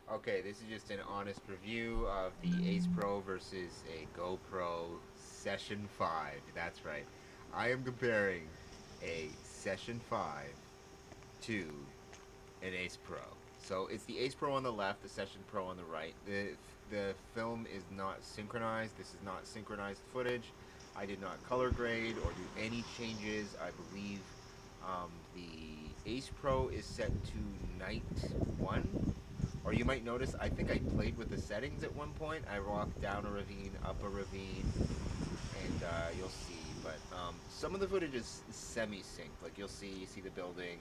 Okay, this is just an honest review of the Ace Pro versus a GoPro Session 5. That's right. I am comparing a Session 5 to an Ace Pro. So it's the Ace Pro on the left, the Session Pro on the right. The film is not synchronized. This is not synchronized footage. I did not color grade or do any changes. I believe the Ace Pro is set to night 1, or you might notice, I think I played with the settings at one point. I walked down a ravine, up a ravine, and you'll see. But some of the footage is semi-synced. Like you see the building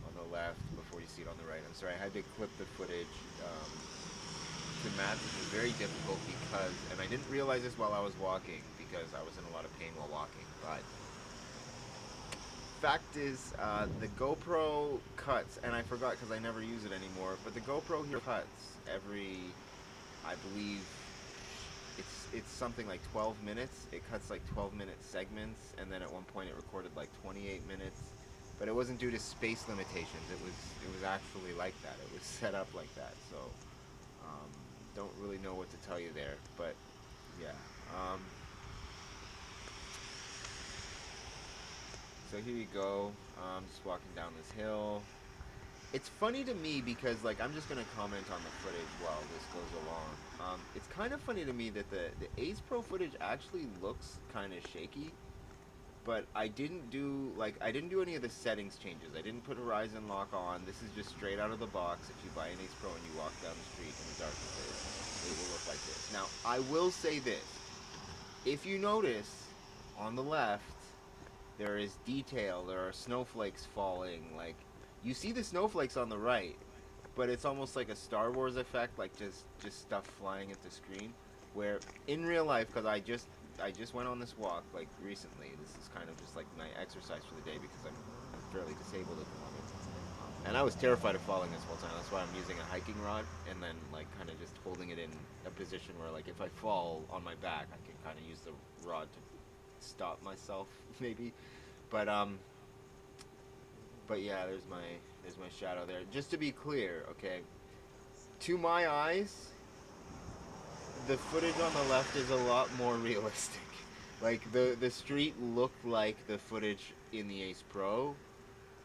on the left before you see it on the right. I'm sorry, I had to clip the footage to match, which was very difficult because, and I didn't realize this while I was walking because I was in a lot of pain while walking, but fact is, the GoPro cuts, and I forgot because I never use it anymore, but the GoPro here cuts every, I believe, it's something like 12 minutes. It cuts like 12-minute segments, and then at one point it recorded like 28 minutes. But it wasn't due to space limitations. It was actually like that. It was set up like that. So um, don't really know what to tell you there, but yeah. Um, So here you go. Just walking down this hill. It's funny to me because, like, I'm just gonna comment on the footage while this goes along. It's kind of funny to me that the Ace Pro footage actually looks kind of shaky, but I didn't do any of the settings changes. I didn't put Horizon Lock on. This is just straight out of the box. If you buy an Ace Pro and you walk down the street in the darkness, it will look like this. Now, I will say this: if you notice on the left, there is detail. There are snowflakes falling. Like, you see the snowflakes on the right, but it's almost like a Star Wars effect, like just stuff flying at the screen. Where in real life, because I just went on this walk like recently. This is kind of just like my exercise for the day because I'm fairly disabled at the moment, and I was terrified of falling this whole time. That's why I'm using a hiking rod and then like kind of just holding it in a position where like if I fall on my back, I can kind of use the rod to stop myself maybe. But yeah, there's my shadow there. Just to be clear, okay. To my eyes, the footage on the left is a lot more realistic. Like the street looked like the footage in the Ace Pro.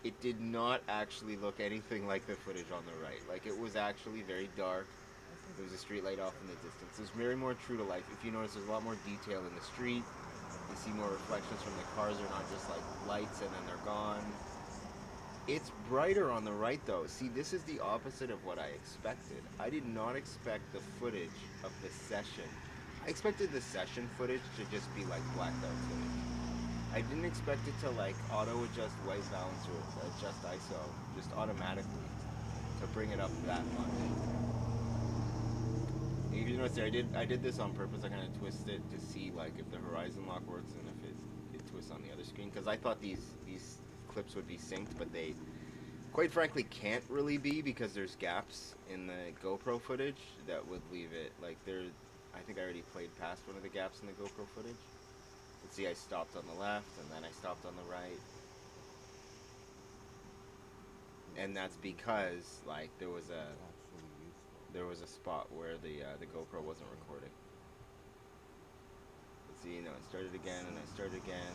It did not actually look anything like the footage on the right. Like it was actually very dark. There was a street light off in the distance. It was very more true to life. If you notice, there's a lot more detail in the street. You see more reflections from the cars. They're not just like lights and then they're gone. It's brighter on the right though. See, this is the opposite of what I expected. I did not expect the footage of the session. I expected the session footage to just be like blacked out footage. I didn't expect it to like auto adjust white balance or adjust ISO just automatically to bring it up that much. You notice there, I did this on purpose. I kind of twist it to see like if the horizon lock works and if it twists on the other screen because I thought these clips would be synced, but they quite frankly can't really be because there's gaps in the GoPro footage that would leave it like there. I think I already played past one of the gaps in the GoPro footage. But see, I stopped on the left and then I stopped on the right, and that's because like there was a spot where the GoPro wasn't recording. But see, it started again and I started again.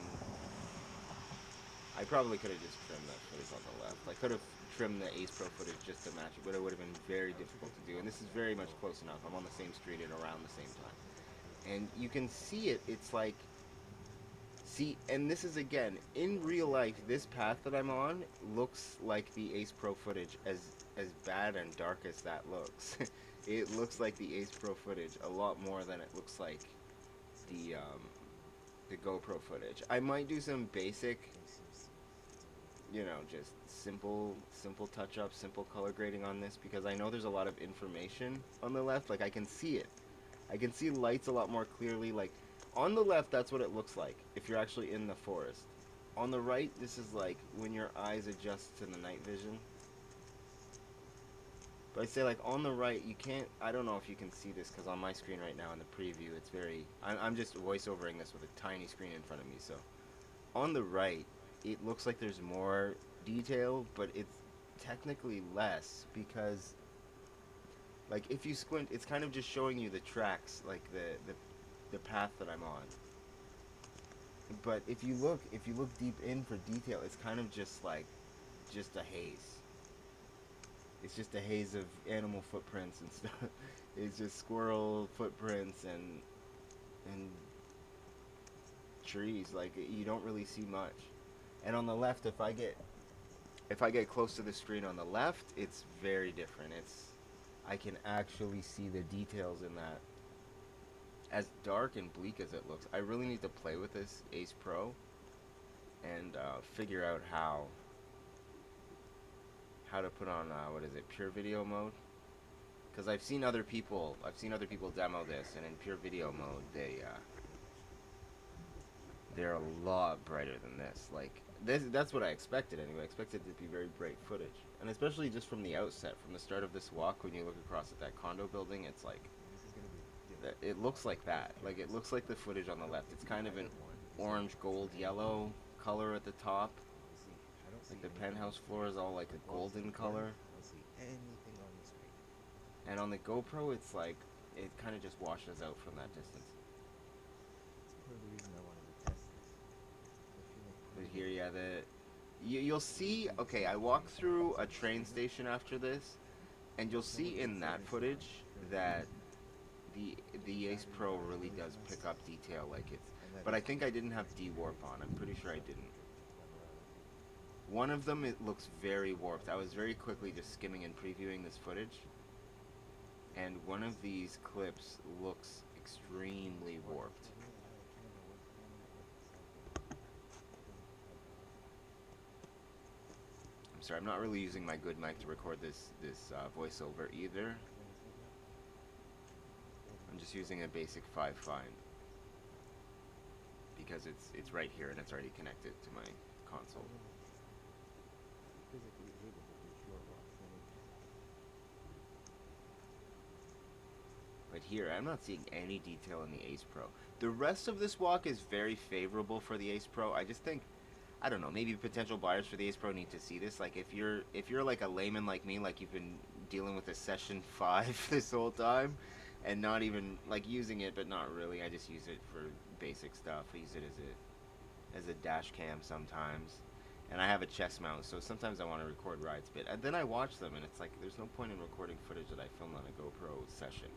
I probably could have just trimmed that footage on the left. I could have trimmed the Ace Pro footage just to match it, but it would have been very difficult to do. And this is very much close enough. I'm on the same street at around the same time. And you can see it. It's like, see, and this is again, in real life, this path that I'm on looks like the Ace Pro footage as bad and dark as that looks. It looks like the Ace Pro footage a lot more than it looks like the um, the GoPro footage. I might do some basic, just simple touch up, simple color grading on this because I know there's a lot of information on the left. Like I can see it. I can see lights a lot more clearly. Like on the left, that's what it looks like if you're actually in the forest. On the right, this is like when your eyes adjust to the night vision. But I say like on the right, you can't. I don't know if you can see this because on my screen right now in the preview, it's very. I'm just voiceovering this with a tiny screen in front of me. So on the right, it looks like there's more detail, but it's technically less because Like if you squint, it's kind of just showing you the tracks, like the path that I'm on. But if you look deep in for detail, it's kind of just like just a haze. It's just a haze of animal footprints and stuff. It's just squirrel footprints and trees. Like you don't really see much. And on the left, if I get close to the screen on the left, it's very different. It's I can actually see the details in that. As dark and bleak as it looks, I really need to play with this Ace Pro and figure out how to put on what is it, pure video mode? Because I've seen other people demo this, and in pure video mode, they're a lot brighter than this. Like that's what I expected anyway. I expected it to be very bright footage, and especially just from the outset, from the start of this walk, when you look across at that condo building, it's like it looks like that. Like it looks like the footage on the left. It's kind of an orange, gold, yellow color at the top. Like the penthouse floor is all like a golden color. And on the GoPro, it's like it kind of just washes out from that distance. But here, yeah, you'll see. Okay, I walked through a train station after this, and you'll see in that footage that the Ace Pro really does pick up detail like it's. But I think I didn't have D-warp on. I'm pretty sure I didn't. One of them, it looks very warped. I was very quickly just skimming and previewing this footage, and one of these clips looks extremely warped. I'm sorry, I'm not really using my good mic to record this voiceover either. I'm just using a basic 5 find because it's right here and it's already connected to my console. But here, I'm not seeing any detail in the Ace Pro. The rest of this walk is very favorable for the Ace Pro. I just think, I don't know, maybe potential buyers for the Ace Pro need to see this. Like if you're like a layman like me, like you've been dealing with a Session 5 this whole time, and not even like using it, but not really. I just use it for basic stuff. I use it as a dash cam sometimes. And I have a chest mount, so sometimes I want to record rides, but then I watch them, and it's like there's no point in recording footage that I filmed on a GoPro session.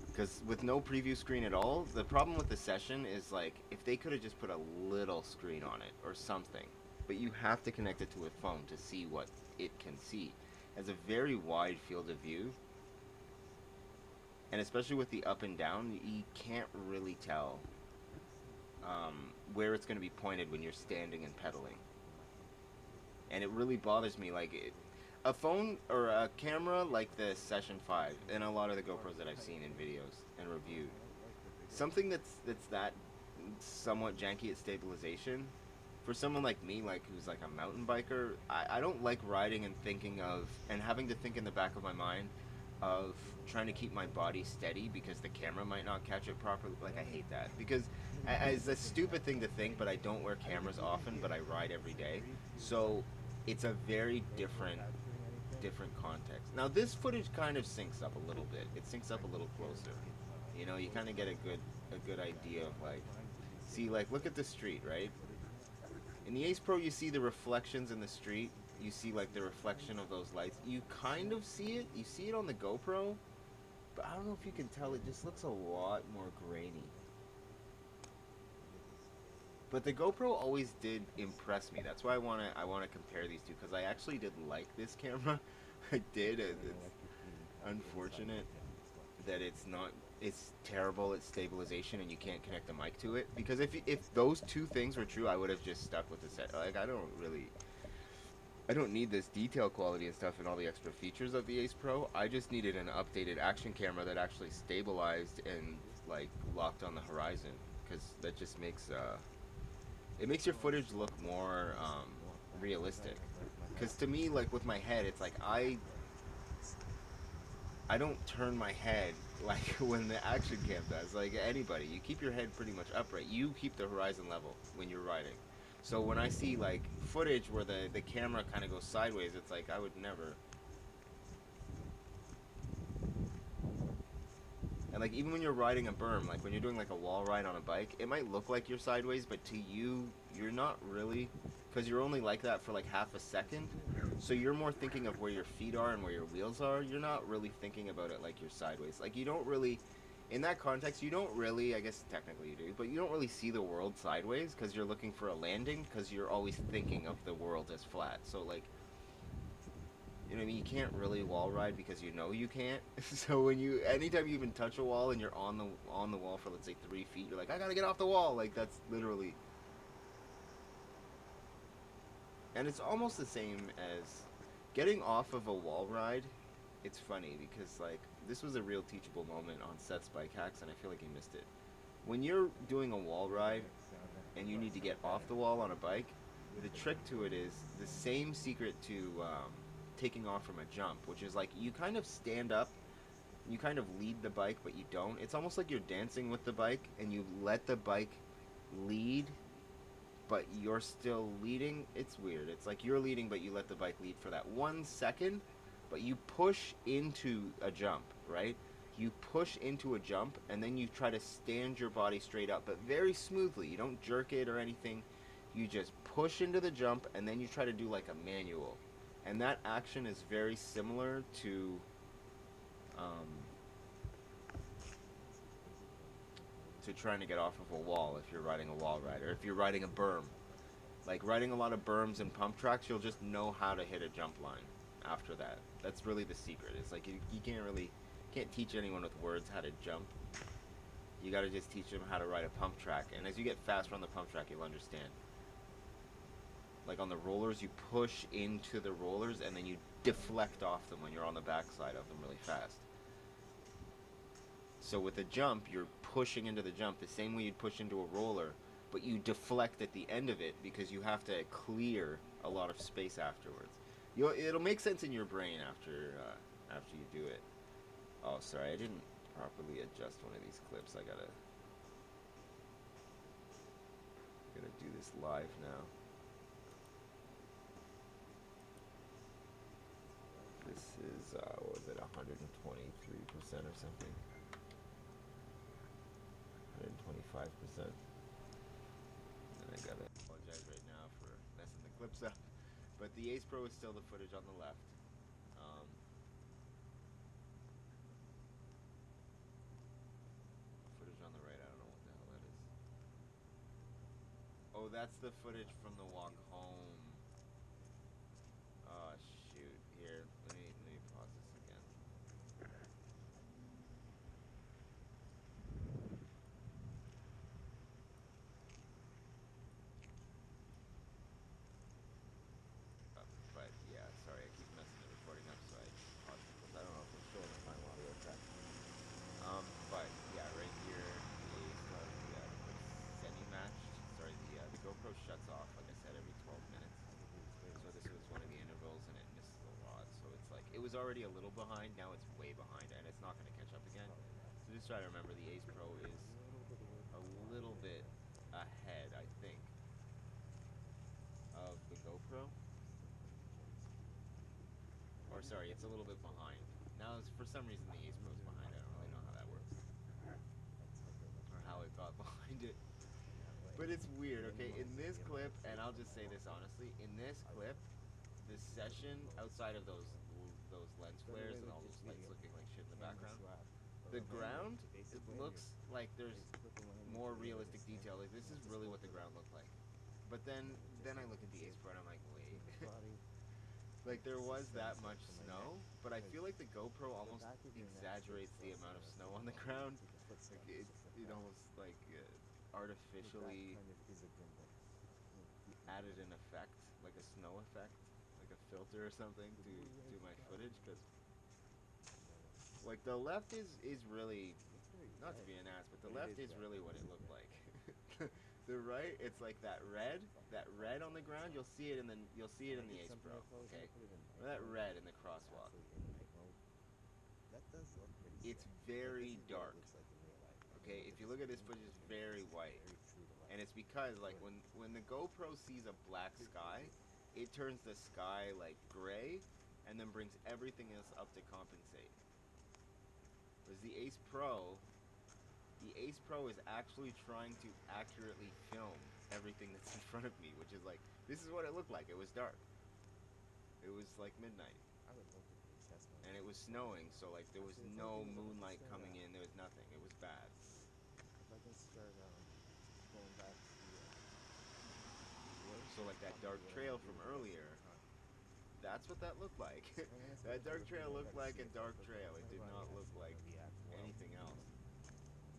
Because with no preview screen at all, the problem with the session is like if they could have just put a little screen on it or something, but you have to connect it to a phone to see what it can see. It has a very wide field of view, and especially with the up and down, you can't really tell where it's going to be pointed when you're standing and pedaling. And it really bothers me, like a phone or a camera like the Session 5 and a lot of the GoPros that I've seen in videos and reviewed, something that's that somewhat janky at stabilization, for someone like me, like who's like a mountain biker, I don't like riding and thinking of and having to think in the back of my mind of trying to keep my body steady because the camera might not catch it properly. Like I hate that because it's a stupid thing to think, but I don't wear cameras often, but I ride every day, so it's a very different context. Now this footage kind of syncs up a little bit. It syncs up a little closer. You know, you kind of get a good idea of like, see, like look at the street, right? In the Ace Pro, you see the reflections in the street. You see like the reflection of those lights. You kind of see it. You see it on the GoPro, but I don't know if you can tell. It just looks a lot more grainy. But the GoPro always did impress me. That's why I wanna compare these two, because I actually did like this camera. I did. It's unfortunate that it's terrible at stabilization and you can't connect the mic to it. Because if those two things were true, I would have just stuck with the set. Like I don't need this detail quality and stuff and all the extra features of the Ace Pro. I just needed an updated action camera that actually stabilized and like locked on the horizon, because that just makes it makes your footage look more realistic. Because to me, like with my head, it's like I don't turn my head like when the action cam does. Like anybody, you keep your head pretty much upright. You keep the horizon level when you're riding. So when I see like footage where the camera kind of goes sideways, it's like I would never. And like even when you're riding a berm, like when you're doing like a wall ride on a bike, it might look like you're sideways, but to you, you're not really, because you're only like that for like half a second. So you're more thinking of where your feet are and where your wheels are. You're not really thinking about it like you're sideways. Like you don't really, in that context, you don't really, I guess technically you do, but you don't really see the world sideways because you're looking for a landing because you're always thinking of the world as flat. So like, you know what I mean? You can't really wall ride because you know you can't. So when you, anytime you even touch a wall and you're on the wall for let's say 3 feet, you're like, I gotta get off the wall. Like that's literally, and it's almost the same as getting off of a wall ride. It's funny because like this was a real teachable moment on Seth's bike hacks, and I feel like he missed it. When you're doing a wall ride and you need to get off the wall on a bike, the trick to it is the same secret to taking off from a jump, which is like you kind of stand up, you kind of lead the bike, but you don't. It's almost like you're dancing with the bike and you let the bike lead, but you're still leading. It's weird. It's like you're leading, but you let the bike lead for that 1 second, but you push into a jump, right? You push into a jump and then you try to stand your body straight up, but very smoothly. You don't jerk it or anything. You just push into the jump and then you try to do like a manual. And that action is very similar to trying to get off of a wall if you're riding a wall ride or if you're riding a berm. Like riding a lot of berms and pump tracks, you'll just know how to hit a jump line after that. That's really the secret. It's like you can't teach anyone with words how to jump. You got to just teach them how to ride a pump track. And as you get faster on the pump track, you'll understand. Like on the rollers, you push into the rollers and then you deflect off them when you're on the backside of them really fast. So with a jump, you're pushing into the jump the same way you'd push into a roller, but you deflect at the end of it because you have to clear a lot of space afterwards. It'll make sense in your brain after you do it. Oh, sorry, I didn't properly adjust one of these clips. I gotta do this live now. This is what was it, 123% or something? 125%. And I gotta apologize right now for messing the clips up. But the Ace Pro is still the footage on the left. Footage on the right, I don't know what the hell that is. Oh, that's the footage from the walk home. Oh shoot! Here, let me pause this again. But yeah, sorry, I keep messing the recording up, so I paused it because I don't know if it's showing the final audio track. But yeah, right here is the semi-matched. Sorry, the GoPro shuts off, like I said, every 12 minutes. So this was one of the intervals, and it misses a lot. So it's like it was already a little behind. Now it's way behind, and it's not going to catch up again. So just try to remember the Ace Pro is a little bit ahead, I think, of the GoPro. Or sorry, it's a little bit behind. Now, for some reason, the Ace Pro's behind. I don't really know how that works, or how it got behind it. But it's weird, okay? In this clip, and I'll just say this honestly, in this clip, the session outside of those lens flares and all those lights looking like shit in the background, the ground, it looks like there's more realistic detail. Like this is really what the ground looked like. But then I look at the Ace Pro and I'm like, wait. Like there was that much snow, but I feel like the GoPro almost exaggerates the amount of snow on the ground. Like it almost like artificially added an effect, like a snow effect, like a filter or something to my footage, because like the left is really, not to be an ass, but the left is really what it looked like. The right, it's like that red on the ground. You'll see it in the Ace Pro. Okay, that red in the crosswalk. It's very dark. Okay, if you look at this footage, it's very white, and it's because like when the GoPro sees a black sky, it turns the sky like gray, and then brings everything else up to compensate. was the Ace Pro. The Ace Pro is actually trying to accurately film everything that's in front of me, which is like, this is what it looked like. It was dark. It was like midnight. I would love to be a chest man. And it was snowing, so like there was Actually, if I no can- if I can moonlight start, coming in. There was nothing. It was bad. If I can start going back to So like that dark trail from earlier, that's what that looked like. That dark trail looked like a dark trail. It did not look like anything else.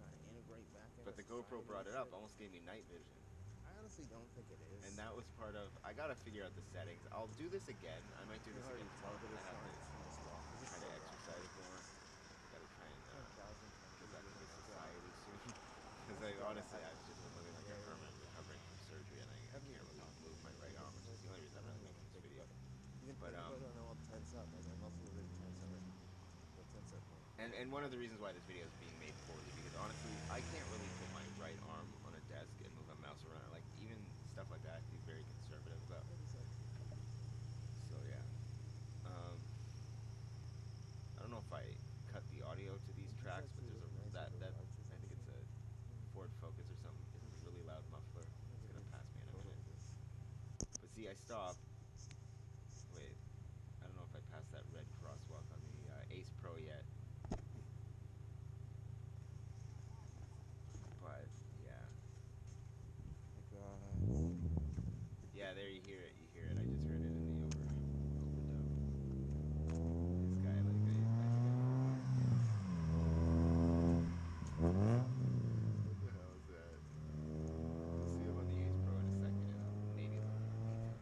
Trying to integrate back But the GoPro brought it up, almost gave me night vision. I honestly don't think it is. And that was part of, I gotta figure out the settings. I'll do this again. I might do this again tomorrow. I have to try to exercise more. Gotta try and get back into society soon. Because I honestly, I've just been living like a hermit recovering from surgery, and I can't really move my right arm, which is the only reason I'm really making this video. But and one of the reasons why this video is being made poorly, because honestly, I can't really put my right arm on a desk and move a mouse around. Like even stuff like that, I have to be very conservative about. So yeah, I don't know if I cut the audio to these tracks, but there's a that I think it's a Ford Focus or something. It's a really loud muffler. It's gonna pass me in a minute. But see, I stopped. Wait, I don't know if I passed that red crosswalk on the Ace Pro yet. But yeah. Yeah, there you hear it. You hear it. I just heard it in the overdub. This guy, like, I think what the hell is that? We'll see him on the Ace Pro in a second, and maybe a little more detail.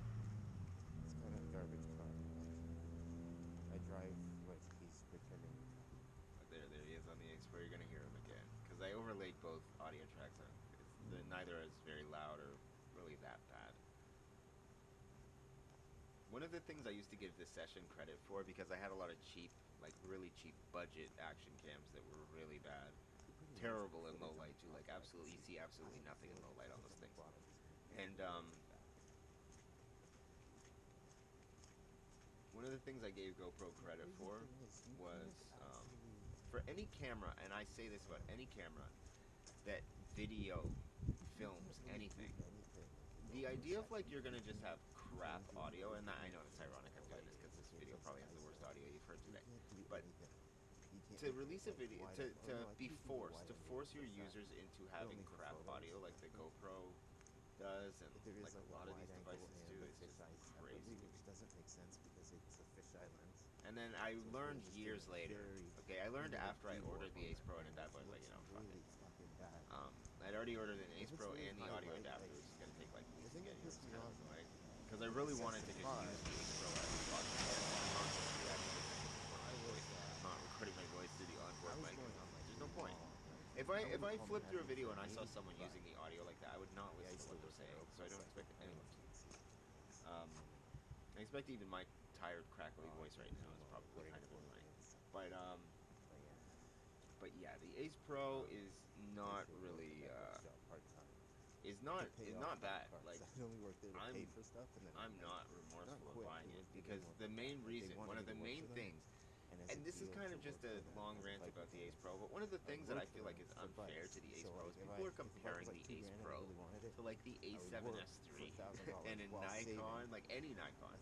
It's kind of garbage car. I drive like he's pretending. But there he is on the Ace Pro. You're gonna hear him again because I overlaid both audio tracks on. Neither is very loud or really that bad. One of the things I used to give this session credit for, because I had a lot of cheap, like really cheap budget action cams that were really bad, terrible in low light too, like absolutely, you see absolutely nothing in low light on those things. And one of the things I gave GoPro credit for was for any camera, and I say this about any camera that video films anything. The idea of like you're gonna just have crap audio, and I know it's ironic I'm doing this because this video probably has the worst audio you've heard today, but to release a video, to force your users into having crap audio like the GoPro does, and like a lot of these devices do, it's just crazy. Which doesn't make sense because it's a fisheye lens. And then I learned years later. Okay, I learned after I ordered the Ace Pro, and at that point, like, you know, fuck it. I'd already ordered an Ace Pro and the audio adapter, which is gonna take like weeks to get here. It's kind of annoying because I really wanted to just use the Ace Pro as a podcast. I'm not recording my voice through the onboard mic. There's no point. If I flipped through a video and I saw someone using the audio like that, I would not listen to what they're saying. So I don't expect anyone to. I expect even my tired, crackly voice right now is probably kind of annoying. But yeah, the Ace Pro is not really is not bad. Like I'm not remorseful of buying it because the main reason, one of the main things, and this is kind of just a long rant about the Ace Pro, but one of the things that I feel like is unfair to the Ace Pro is people are comparing the Ace Pro to like the A7S III and a Nikon, like any Nikon,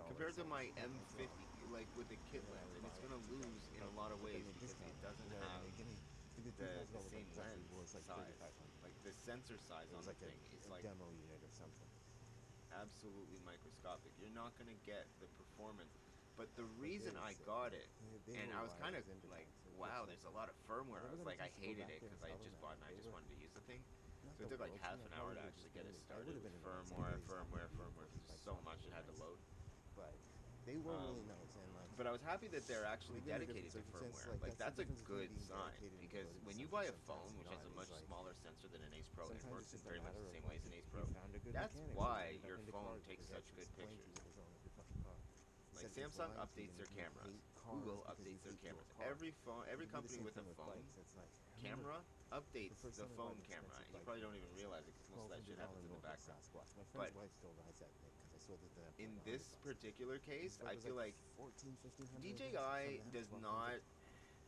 compared to my M50, like with the kit lens, and it's gonna lose in a lot of ways because it doesn't have the same lens size. Like the sensor size on the thing is like demo unit or something. Absolutely microscopic. You're not gonna get the performance. But the reason I got it, and I was kind of like, wow, there's a lot of firmware. I was like, I hated it because I had just bought it and I just wanted to use the thing. So it took like half an hour to actually get it started with firmware. There's so much it had to load. But they were really nice, and like. But I was happy that they're actually dedicated to firmware. Like that's a good sign because when you buy a phone which has a much smaller sensor than an Ace Pro and it works in very much the same way as an Ace Pro, that's why your phone takes such good pictures. Like Samsung updates their cameras, Google updates their cameras. Every company with a phone camera updates the phone camera. You probably don't even realize it because most of that shit happens in the background. But in this particular case, I feel like DJI does not,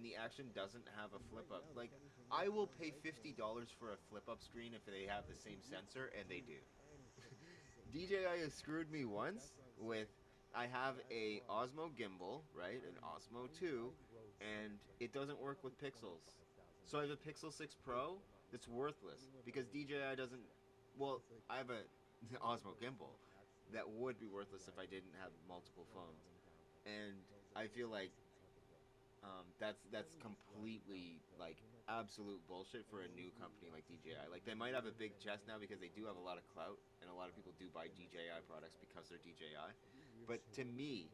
and the action doesn't have a And flip right up. now, the Like, funny thing I is, will my pay bike has $50 for a flip up screen if they have the same sensor, and they do. two and DJI has screwed me once with. I have a Osmo gimbal, right? An Osmo 2, and it doesn't work with pixels. So I have a Pixel 6 Pro that's worthless because DJI doesn't. Well, I have a Osmo gimbal that would be worthless if I didn't have multiple phones, and I feel like that's completely like absolute bullshit for a new company like DJI. Like they might have a big chest now because they do have a lot of clout and a lot of people do buy DJI products because they're DJI. But to me,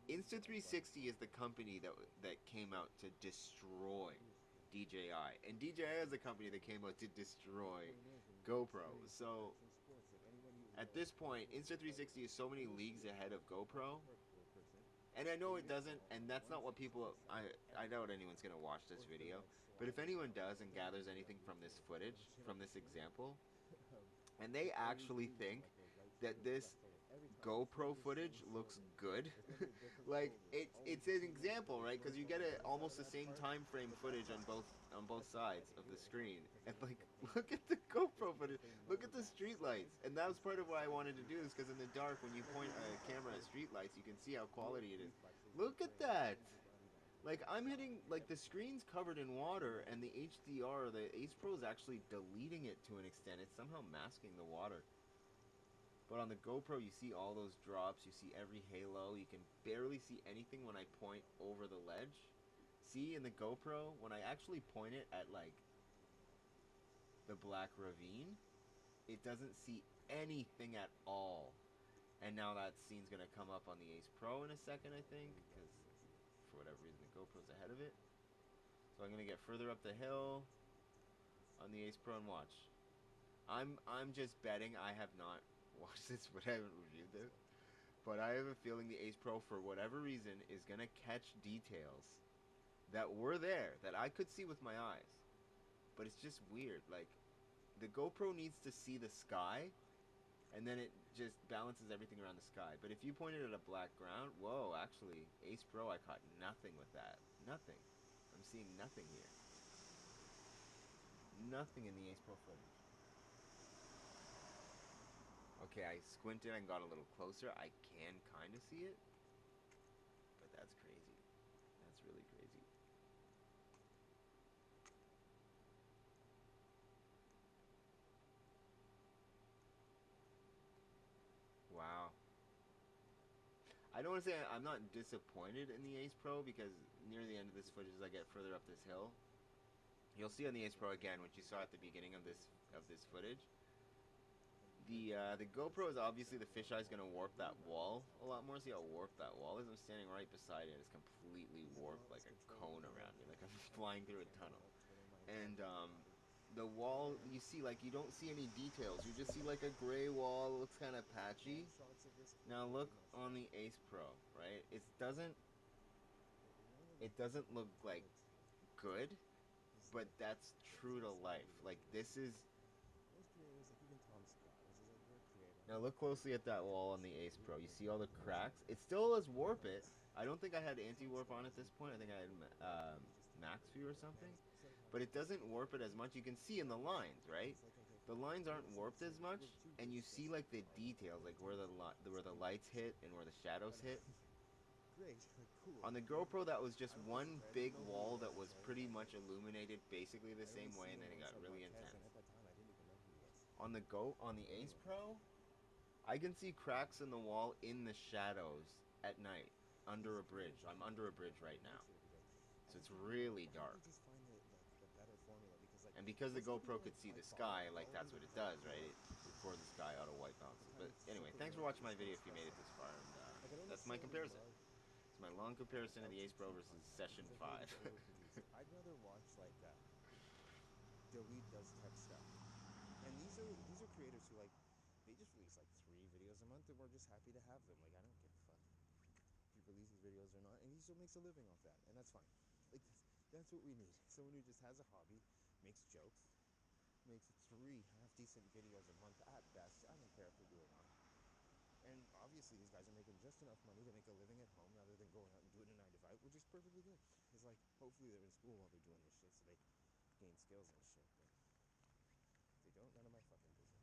Insta360 is the company that came out to destroy DJI, and DJI is the company that came out to destroy GoPro. So at this point, Insta360 is so many leagues ahead of GoPro, and I know it doesn't, and that's not what people. I doubt anyone's gonna watch this video, but if anyone does and gathers anything from this footage, from this example, and they actually think that this GoPro footage looks good, like it's an example, right? Because you get it almost the same time frame footage on both sides of the screen, and like look at the GoPro footage, look at the street lights, and that was part of why I wanted to do this because in the dark when you point a camera at street lights, you can see how quality it is. Look at that. Like I'm hitting like the screen's covered in water and the HDR, the Ace Pro is actually deleting it to an extent. It's somehow masking the water. But on the GoPro, you see all those drops. You see every halo. You can barely see anything when I point over the ledge. See, in the GoPro, when I actually point it at, like, the black ravine, it doesn't see anything at all. And now that scene's going to come up on the Ace Pro in a second, I think, because for whatever reason, the GoPro's ahead of it. So I'm going to get further up the hill on the Ace Pro and watch. I'm just betting I have not watched this, but I haven't reviewed this. But I have a feeling the Ace Pro, for whatever reason, is gonna catch details that were there that I could see with my eyes. But it's just weird. Like the GoPro needs to see the sky, and then it just balances everything around the sky. But if you pointed at a black ground, whoa! Actually, Ace Pro, I caught nothing with that. Nothing. I'm seeing nothing here. Nothing in the Ace Pro footage. Okay, I squinted and got a little closer. I can kind of see it, but that's crazy. That's really crazy. Wow. I don't want to say I'm not disappointed in the Ace Pro because near the end of this footage, as I get further up this hill, you'll see on the Ace Pro again, which you saw at the beginning of this footage. The GoPro is obviously the fisheye is gonna warp that wall a lot more. See how warped that wall is? I'm standing right beside it. It's completely warped like a cone around me, like I'm flying through a tunnel. And the wall you see, like you don't see any details. You just see like a gray wall. It looks kind of patchy. Now look on the Ace Pro, right? It doesn't look like good, but that's true to life. Like this is. Now look closely at that wall on the Ace Pro. You see all the cracks? It still does warp it. I don't think I had anti-warp on at this point. I think I had max view or something. But it doesn't warp it as much. You can see in the lines, right? The lines aren't warped as much, and you see like the details, like where the lights hit and where the shadows hit. On the GoPro, that was just one big wall that was pretty much illuminated basically the same way, and then it got really intense. On the Ace Pro, I can see cracks in the wall in the shadows at night under a bridge. I'm under a bridge right now, so it's really dark. And because the GoPro could see the sky, like that's what it does, right? It records the sky auto white bounces. But anyway, thanks for watching my video if you made it this far, and that's my comparison. It's my long comparison of the Ace Pro versus Session 5. I'd rather watch like Delete does tech stuff, and these are creators who like they just release like 3 videos a month, and we're just happy to have them. Like I don't give a fuck if you release these videos or not, and he still makes a living off that, and that's fine. Like that's what we need. Someone who just has a hobby, makes jokes, makes 3 half decent videos a month at best. I don't care if they do or not. And obviously, these guys are making just enough money to make a living at home rather than going out and doing a 9 to 5, which is perfectly good. It's like hopefully they're in school while they're doing this shit, so they gain skills and shit. But